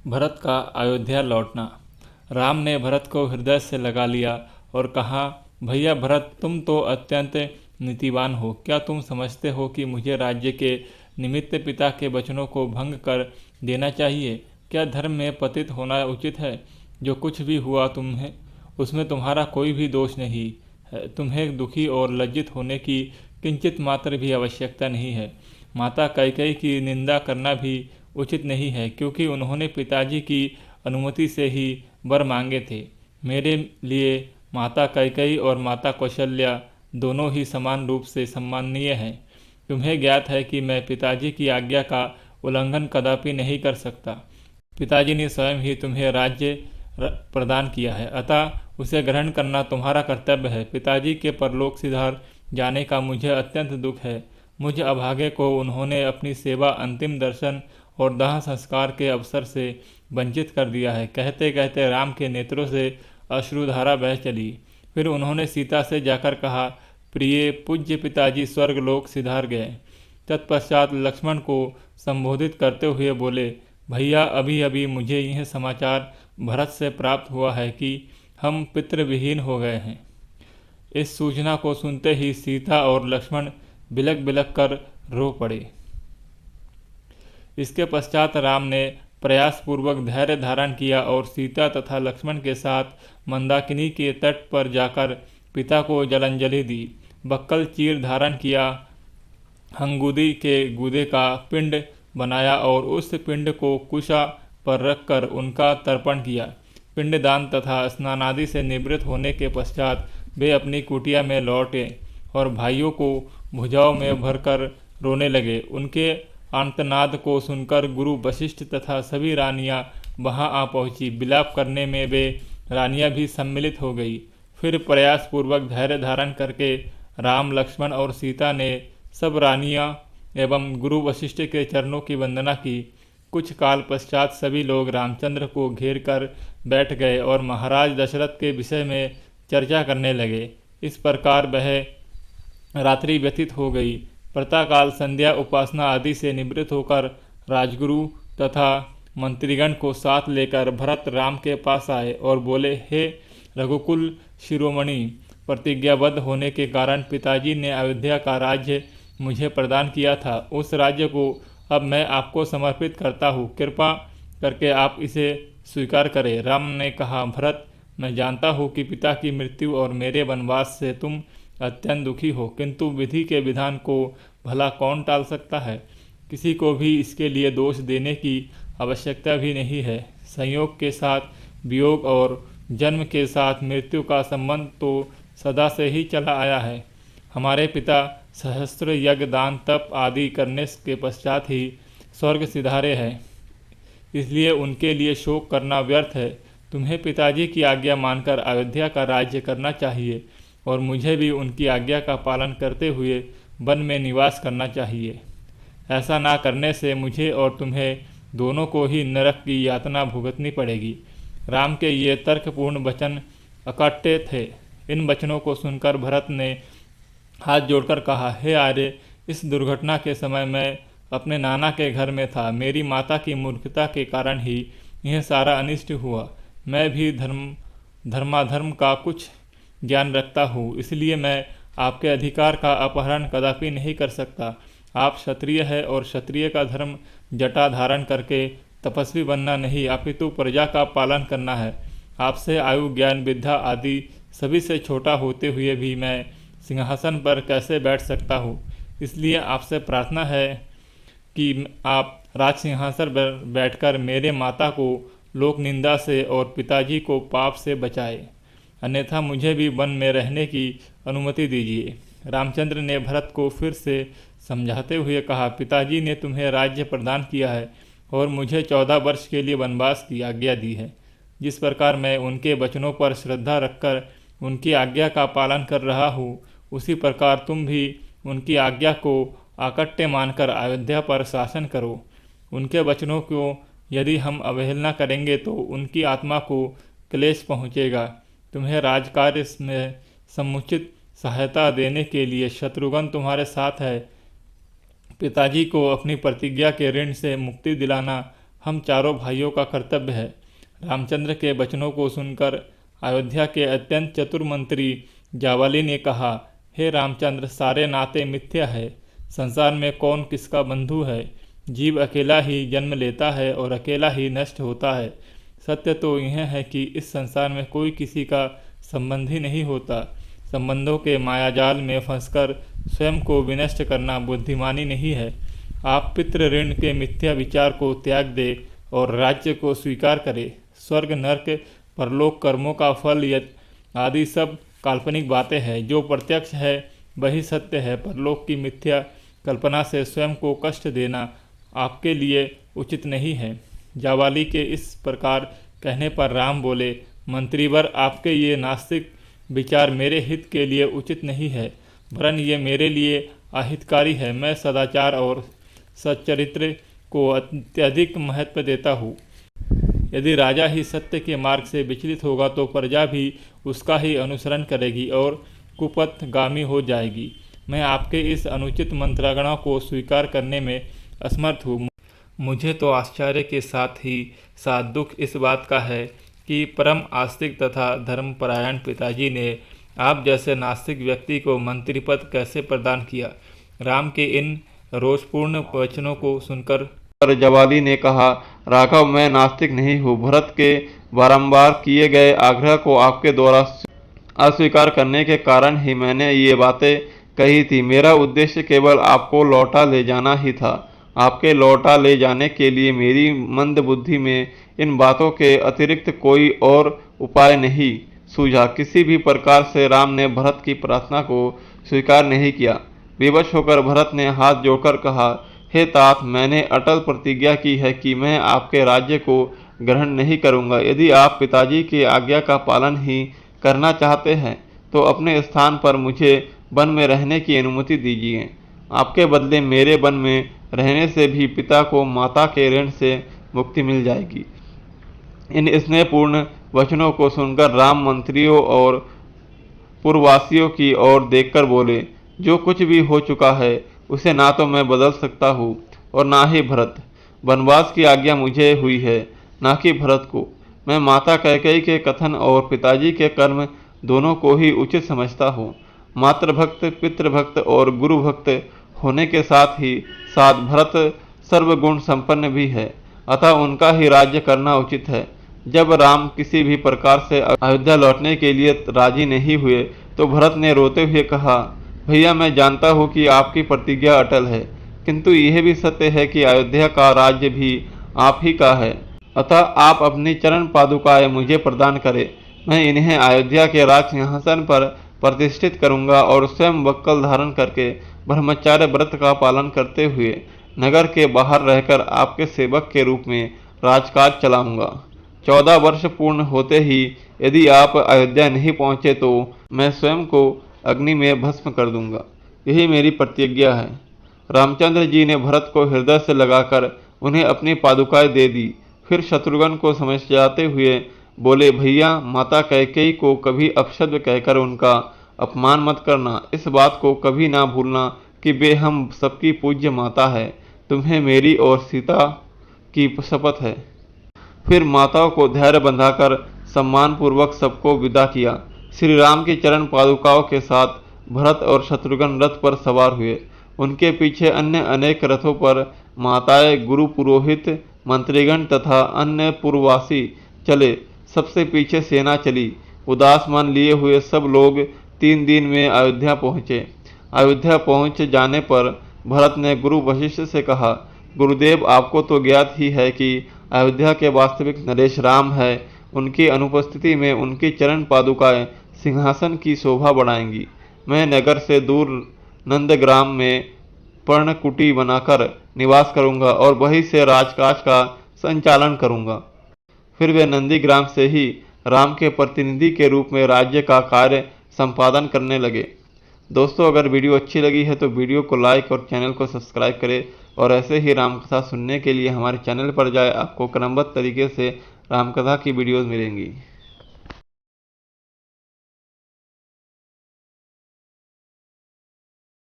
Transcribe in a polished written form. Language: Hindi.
भरत का अयोध्या लौटना। राम ने भरत को हृदय से लगा लिया और कहा, भैया भरत, तुम तो अत्यंत नीतिवान हो। क्या तुम समझते हो कि मुझे राज्य के निमित्त पिता के वचनों को भंग कर देना चाहिए? क्या धर्म में पतित होना उचित है? जो कुछ भी हुआ तुम्हें उसमें तुम्हारा कोई भी दोष नहीं है। तुम्हें दुखी और लज्जित होने की किंचित मात्र भी आवश्यकता नहीं है। माता कैकेयी की निंदा करना भी उचित नहीं है, क्योंकि उन्होंने पिताजी की अनुमति से ही वर मांगे थे। मेरे लिए माता कैकेयी और माता कौशल्या दोनों ही समान रूप से सम्माननीय हैं। तुम्हें ज्ञात है कि मैं पिताजी की आज्ञा का उल्लंघन कदापि नहीं कर सकता। पिताजी ने स्वयं ही तुम्हें राज्य प्रदान किया है, अतः उसे ग्रहण करना तुम्हारा कर्तव्य है। पिताजी के परलोक सिधार जाने का मुझे अत्यंत दुख है। मुझ अभागे को उन्होंने अपनी सेवा, अंतिम दर्शन और दाह संस्कार के अवसर से वंचित कर दिया है। कहते कहते राम के नेत्रों से अश्रुधारा बह चली। फिर उन्होंने सीता से जाकर कहा, प्रिय पूज्य पिताजी स्वर्गलोक सिधार गए। तत्पश्चात लक्ष्मण को संबोधित करते हुए बोले, भैया, अभी अभी मुझे यह समाचार भरत से प्राप्त हुआ है कि हम पितृविहीन हो गए हैं। इस सूचना को सुनते ही सीता और लक्ष्मण बिलक बिलक कर रो पड़े। इसके पश्चात राम ने प्रयासपूर्वक धैर्य धारण किया और सीता तथा लक्ष्मण के साथ मंदाकिनी के तट पर जाकर पिता को जलांजलि दी। बक्कल चीर धारण किया, हंगुदी के गूदे का पिंड बनाया और उस पिंड को कुशा पर रखकर उनका तर्पण किया। पिंडदान तथा स्नानादि से निवृत्त होने के पश्चात वे अपनी कुटिया में लौटे और भाइयों को भुजाओं में भरकर रोने लगे। उनके आर्तनाद को सुनकर गुरु वशिष्ठ तथा सभी रानियां वहां आ पहुंची। विलाप करने में वे रानियां भी सम्मिलित हो गई। फिर प्रयासपूर्वक धैर्य धारण करके राम, लक्ष्मण और सीता ने सब रानियां एवं गुरु वशिष्ठ के चरणों की वंदना की। कुछ काल पश्चात सभी लोग रामचंद्र को घेर कर बैठ गए और महाराज दशरथ के विषय में चर्चा करने लगे। इस प्रकार वह रात्रि व्यतीत हो गई। प्रातःकाल संध्या उपासना आदि से निवृत्त होकर राजगुरु तथा मंत्रीगण को साथ लेकर भरत राम के पास आए और बोले, हे रघुकुल शिरोमणि, प्रतिज्ञाबद्ध होने के कारण पिताजी ने अयोध्या का राज्य मुझे प्रदान किया था। उस राज्य को अब मैं आपको समर्पित करता हूँ। कृपा करके आप इसे स्वीकार करें। राम ने कहा, भरत, मैं जानता हूँ कि पिता की मृत्यु और मेरे वनवास से तुम अत्यंत दुखी हो, किंतु विधि के विधान को भला कौन टाल सकता है? किसी को भी इसके लिए दोष देने की आवश्यकता भी नहीं है। संयोग के साथ वियोग और जन्म के साथ मृत्यु का संबंध तो सदा से ही चला आया है। हमारे पिता सहस्त्र यज्ञ, दान, तप आदि करने के पश्चात ही स्वर्ग सिधारे हैं, इसलिए उनके लिए शोक करना व्यर्थ है। तुम्हें पिताजी की आज्ञा मानकर अयोध्या का राज्य करना चाहिए और मुझे भी उनकी आज्ञा का पालन करते हुए वन में निवास करना चाहिए। ऐसा ना करने से मुझे और तुम्हें दोनों को ही नरक की यातना भुगतनी पड़ेगी। राम के ये तर्कपूर्ण वचन अकट्य थे। इन वचनों को सुनकर भरत ने हाथ जोड़कर कहा, हे आर्य, इस दुर्घटना के समय मैं अपने नाना के घर में था। मेरी माता की मूर्खता के कारण ही यह सारा अनिष्ट हुआ। मैं भी धर्माधर्म का कुछ ज्ञान रखता हूँ, इसलिए मैं आपके अधिकार का अपहरण कदापि नहीं कर सकता। आप क्षत्रिय है और क्षत्रिय का धर्म जटा धारण करके तपस्वी बनना नहीं, अपितु प्रजा का पालन करना है। आपसे आयु, ज्ञान, विद्या आदि सभी से छोटा होते हुए भी मैं सिंहासन पर कैसे बैठ सकता हूँ? इसलिए आपसे प्रार्थना है कि आप राज सिंहासन पर बैठकर मेरे माता को लोक निंदा से और पिताजी को पाप से बचाए, अन्यथा मुझे भी वन में रहने की अनुमति दीजिए। रामचंद्र ने भरत को फिर से समझाते हुए कहा, पिताजी ने तुम्हें राज्य प्रदान किया है और मुझे 14 वर्ष के लिए वनवास की आज्ञा दी है। जिस प्रकार मैं उनके वचनों पर श्रद्धा रखकर उनकी आज्ञा का पालन कर रहा हूँ, उसी प्रकार तुम भी उनकी आज्ञा को आकट्य मानकर अयोध्या पर शासन करो। उनके वचनों को यदि हम अवहेलना करेंगे तो उनकी आत्मा को क्लेश पहुँचेगा। तुम्हें राजकार्य में समुचित सहायता देने के लिए शत्रुघ्न तुम्हारे साथ है। पिताजी को अपनी प्रतिज्ञा के ऋण से मुक्ति दिलाना हम चारों भाइयों का कर्तव्य है। रामचंद्र के वचनों को सुनकर अयोध्या के अत्यंत चतुर मंत्री जावाली ने कहा, हे रामचंद्र, सारे नाते मिथ्या है। संसार में कौन किसका बंधु है? जीव अकेला ही जन्म लेता है और अकेला ही नष्ट होता है। सत्य तो यह है कि इस संसार में कोई किसी का संबंधी नहीं होता। संबंधों के मायाजाल में फंसकर स्वयं को विनष्ट करना बुद्धिमानी नहीं है। आप पितृ ऋण के मिथ्या विचार को त्याग दे और राज्य को स्वीकार करे। स्वर्ग, नर्क, परलोक, कर्मों का फल आदि सब काल्पनिक बातें हैं। जो प्रत्यक्ष है वही सत्य है। परलोक की मिथ्या कल्पना से स्वयं को कष्ट देना आपके लिए उचित नहीं है। जावाली के इस प्रकार कहने पर राम बोले, मंत्रीवर, आपके ये नास्तिक विचार मेरे हित के लिए उचित नहीं है, वरन ये मेरे लिए अहितकारी है। मैं सदाचार और सच्चरित्र को अत्यधिक महत्व देता हूँ। यदि राजा ही सत्य के मार्ग से विचलित होगा तो प्रजा भी उसका ही अनुसरण करेगी और कुपथगामी हो जाएगी। मैं आपके इस अनुचित मंत्रागणों को स्वीकार करने में असमर्थ हूँ। मुझे तो आश्चर्य के साथ ही साथ दुख इस बात का है कि परम आस्तिक तथा धर्मपरायण पिताजी ने आप जैसे नास्तिक व्यक्ति को मंत्री पद कैसे प्रदान किया। राम के इन रोषपूर्ण वचनों को सुनकर जावाली ने कहा, राघव, मैं नास्तिक नहीं हूँ। भरत के बारंबार किए गए आग्रह को आपके द्वारा अस्वीकार करने के कारण ही मैंने ये बातें कही थी। मेरा उद्देश्य केवल आपको लौटा ले जाना ही था। आपके लौटा ले जाने के लिए मेरी मंद बुद्धि में इन बातों के अतिरिक्त कोई और उपाय नहीं सूझा। किसी भी प्रकार से राम ने भरत की प्रार्थना को स्वीकार नहीं किया। विवश होकर भरत ने हाथ जोड़कर कहा, हे तात, मैंने अटल प्रतिज्ञा की है कि मैं आपके राज्य को ग्रहण नहीं करूंगा। यदि आप पिताजी की आज्ञा का पालन ही करना चाहते हैं तो अपने स्थान पर मुझे वन में रहने की अनुमति दीजिए। आपके बदले मेरे वन में रहने से भी पिता को माता के ऋण से मुक्ति मिल जाएगी। इन स्नेहपूर्ण वचनों को सुनकर राम मंत्रियों और पूर्ववासियों की ओर देखकर बोले, जो कुछ भी हो चुका है उसे ना तो मैं बदल सकता हूँ और ना ही भरत। वनवास की आज्ञा मुझे हुई है, ना कि भरत को। मैं माता कैकेयी के कथन और पिताजी के कर्म दोनों को ही उचित समझता हूँ। मातृभक्त, पितृभक्त और गुरुभक्त होने के साथ ही साथ भरत सर्वगुण संपन्न भी है, अतः उनका ही राज्य करना उचित है। जब राम किसी भी प्रकार से अयोध्या लौटने के लिए राजी नहीं हुए तो भरत ने रोते हुए कहा, भैया, मैं जानता हूँ कि आपकी प्रतिज्ञा अटल है, किंतु यह भी सत्य है कि अयोध्या का राज्य भी आप ही का है। अतः आप अपनी चरण पादुकाएं मुझे प्रदान करें। मैं इन्हें अयोध्या के राज सिंहासन पर प्रतिष्ठित करूंगा और स्वयं बक्कल धारण करके ब्रह्मचार्य व्रत का पालन करते हुए नगर के बाहर रहकर आपके सेवक के रूप में राजकाज चलाऊंगा। 14 वर्ष पूर्ण होते ही यदि आप अयोध्या नहीं पहुंचे तो मैं स्वयं को अग्नि में भस्म कर दूंगा। यही मेरी प्रतिज्ञा है। रामचंद्र जी ने भरत को हृदय से लगाकर उन्हें अपनी पादुकाएं दे दी। फिर शत्रुघ्न को समझाते हुए बोले, भैया, माता कैकेयी को कभी अपशब्द कहकर उनका अपमान मत करना। इस बात को कभी ना भूलना कि वे हम सबकी पूज्य माता है। तुम्हें मेरी और सीता की शपथ है। फिर माताओं को धैर्य बंधाकर सम्मान पूर्वक सबको विदा किया। श्री राम की चरण पादुकाओं के साथ भरत और शत्रुघ्न रथ पर सवार हुए। उनके पीछे अन्य अनेक रथों पर माताएं, गुरु, पुरोहित, मंत्रीगण तथा अन्य पूर्ववासी चले। सबसे पीछे सेना चली। उदास मन लिए हुए सब लोग 3 दिन में अयोध्या पहुँचे। अयोध्या पहुँच जाने पर भरत ने गुरु वशिष्ठ से कहा, गुरुदेव, आपको तो ज्ञात ही है कि अयोध्या के वास्तविक नरेश राम है। उनकी अनुपस्थिति में उनकी चरण पादुकाएं सिंहासन की शोभा बढ़ाएंगी। मैं नगर से दूर नंदग्राम में पर्णकुटी बनाकर निवास करूंगा और वहीं से राजकाज का संचालन करूंगा। फिर वे नंदीग्राम से ही राम के प्रतिनिधि के रूप में राज्य का कार्य संपादन करने लगे। दोस्तों, अगर वीडियो अच्छी लगी है तो वीडियो को लाइक और चैनल को सब्सक्राइब करें और ऐसे ही रामकथा सुनने के लिए हमारे चैनल पर जाए। आपको क्रमबद्ध तरीके से रामकथा की वीडियोज़ मिलेंगी।